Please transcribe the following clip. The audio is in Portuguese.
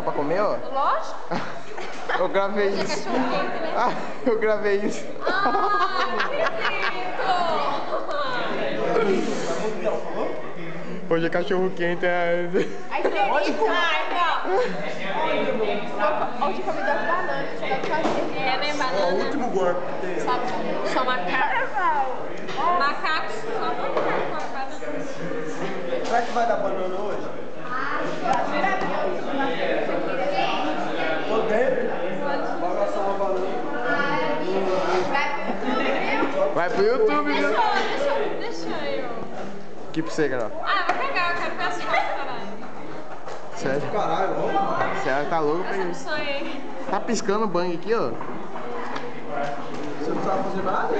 só pra comer, ó? Lógico. Eu gravei Hoje é isso. cachorro quente, né? Ah, eu gravei isso. Hoje é cachorro quente. Aí delícia. Ai, não. Hoje comi 2 bananas. É, né, banana? O último gordo. Só macaco. Macacos só macaco. Será que vai dar banana hoje? Tô dentro. Vai gastar uma banana. Vai pro YouTube, né? Deixa eu. Que pra você, Carol? Ah, eu vou pegar, eu quero ver as fotos, caralho. Sério? Caralho, vamos. Sério, tá louco? Essa não sou eu. Tá piscando o bang aqui, ó. Você não sabe fazer nada?